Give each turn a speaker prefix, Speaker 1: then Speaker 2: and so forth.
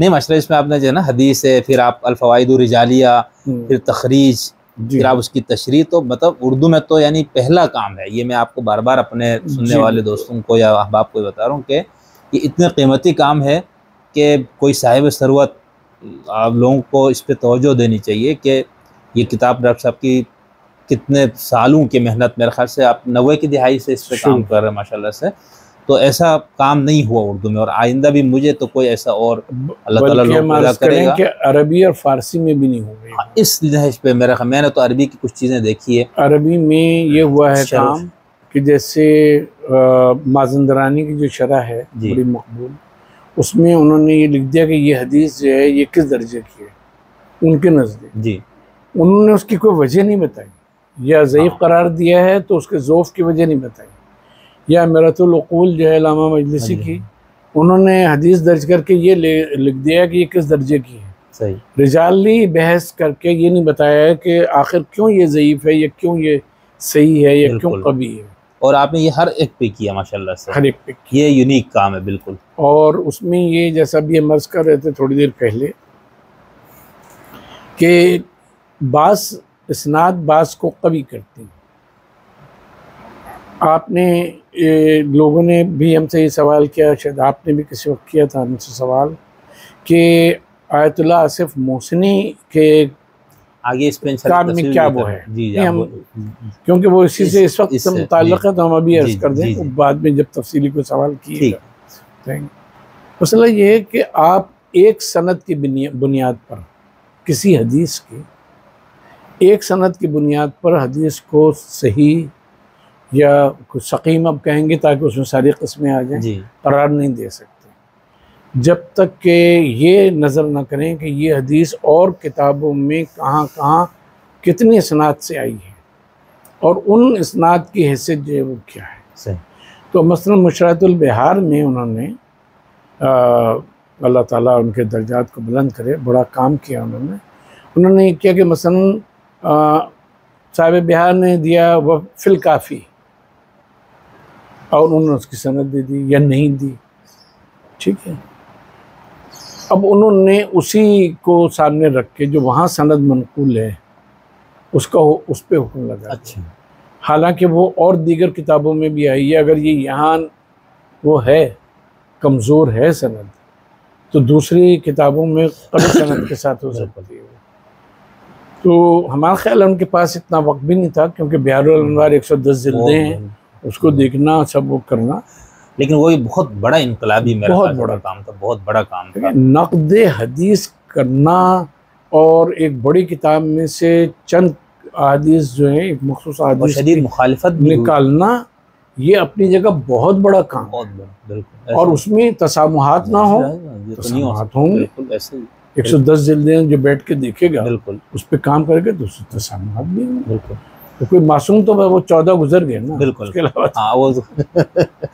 Speaker 1: नहीं माशाल्लाह, इसमें आपने जो है ना हदीस है, फिर आप अल-फ़वाइद रिजालिया, फिर तखरीज, फिर आप उसकी तशरीह, तो मतलब उर्दू में तो यानी पहला काम है ये। मैं आपको बार बार अपने सुनने वाले दोस्तों को या अहबाब को बता रहा हूँ कि ये इतने कीमती काम है कि कोई साहिब सरवत, आप लोगों को इस पर तवज्जो देनी चाहिए कि ये किताब डॉक्टर साहब की कितने सालों की मेहनत, मेरे ख्याल से आप 90 की दिहाई से इस पर काम कर रहे हैं माशाल्लाह से। तो ऐसा काम नहीं हुआ उर्दू में, और आइंदा भी मुझे तो कोई ऐसा और अल्लाह ताला लोग पैदा करेगा
Speaker 2: कि अरबी और फारसी में भी नहीं होगा।
Speaker 1: इस नहज पे मेरा, मैंने तो अरबी की कुछ चीज़ें देखी है।
Speaker 2: अरबी में ये हुआ है काम कि जैसे माज़ंदरानी की जो शरह है बड़ी मकबूल, उसमें उन्होंने ये लिख दिया कि ये हदीस जो है ये किस दर्जे की है उनके नज़दीक जी। उन्होंने उसकी कोई वजह नहीं बताई, या ज़ईफ़ करार दिया है तो उसके ज़ौफ़ की वजह नहीं बताई। या मिरतुल उक़ूल जो है इलामा मजलिसी की, उन्होंने हदीस दर्ज करके ये लिख दिया कि ये किस दर्जे की है।
Speaker 1: सही।
Speaker 2: रिजाली बहस करके ये नहीं बताया है कि आखिर क्यों ये ज़ईफ़ है, या क्यों ये सही है, या क्यों कभी है। और
Speaker 1: आपने ये हर एक पे किया माशाल्लाह से,
Speaker 2: हर एक पे
Speaker 1: ये यूनिक काम है बिल्कुल।
Speaker 2: और उसमें ये जैसा भी हम अर्ज़ कर रहे थे थोड़ी देर पहले कि बास इस्नाद बास को कभी करती हैं। आपने लोगों ने भी हमसे ये सवाल किया, शायद आपने भी किसी वक्त किया था हमसे सवाल कि आयतुल्लाह आसिफ मोहसिनी के
Speaker 1: आगे इस
Speaker 2: काम में क्या वो है।
Speaker 1: जी,
Speaker 2: हम क्योंकि वो इसी से इस वक्त से मुताल्लिक़ है, तो हम अभी अर्ज़ कर दें, तो बाद में जब तफसीली कोई सवाल किए। मसला ये है कि आप एक सनद की बुनियाद पर किसी हदीस की, एक सनद की बुनियाद पर हदीस को सही या कुछ सकीम अब कहेंगे ताकि उसमें सारी किस्में आ जाएं, करार नहीं दे सकते जब तक कि ये नज़र न करें कि ये हदीस और किताबों में कहाँ कहाँ कितनी इसनाद से आई है और उन इसनाद की हैसियत जो है वो क्या है।
Speaker 1: सही।
Speaker 2: तो मसलन मुशरातुल बिहार में उन्होंने अल्लाह ताला उनके दर्जात को बुलंद करे, बड़ा काम किया उन्होंने ये किया कि मसलन साहिब बिहार ने दिया वह फिल काफ़ी, और उन्होंने उसकी सनद दे दी या नहीं दी, ठीक है। अब उन्होंने उसी को सामने रख के जो वहाँ सनद मनकूल है उसका उस पर हुक्म लगा।
Speaker 1: अच्छा।
Speaker 2: हालांकि वो और दीगर किताबों में भी आई है, अगर ये यहाँ वो है कमज़ोर है सनद, तो दूसरी किताबों में कड़ी सनद के साथ हो सकती है। तो हमारा ख्याल है उनके पास इतना वक्त भी नहीं था, क्योंकि बिहारुल अनवार 110 जिल्दें हैं, उसको देखना सब वो करना।
Speaker 1: लेकिन वो बहुत बड़ा इनकलाबी, मेरा बहुत बड़ा काम था, बहुत बड़ा काम था।
Speaker 2: नक़्द हदीस करना और एक बड़ी किताब में से चंद हदीस जो है, एक मखसूस हदीस
Speaker 1: शदीद मुखालिफत
Speaker 2: निकालना, ये अपनी जगह बहुत बड़ा काम, बहुत बड़ा, बिल्कुल। और उसमें तसामुहात ना हो, तसामुहात होंगे, 110 जिल्दें जो बैठ के देखेगा, बिल्कुल उस पर काम करेगा तो उससे तसामुहात भी होंगे, बिल्कुल। तो कोई मासूम तो वो 14 गुजर गए ना,
Speaker 1: बिल्कुल,
Speaker 2: उसके अलावा
Speaker 1: हाँ वो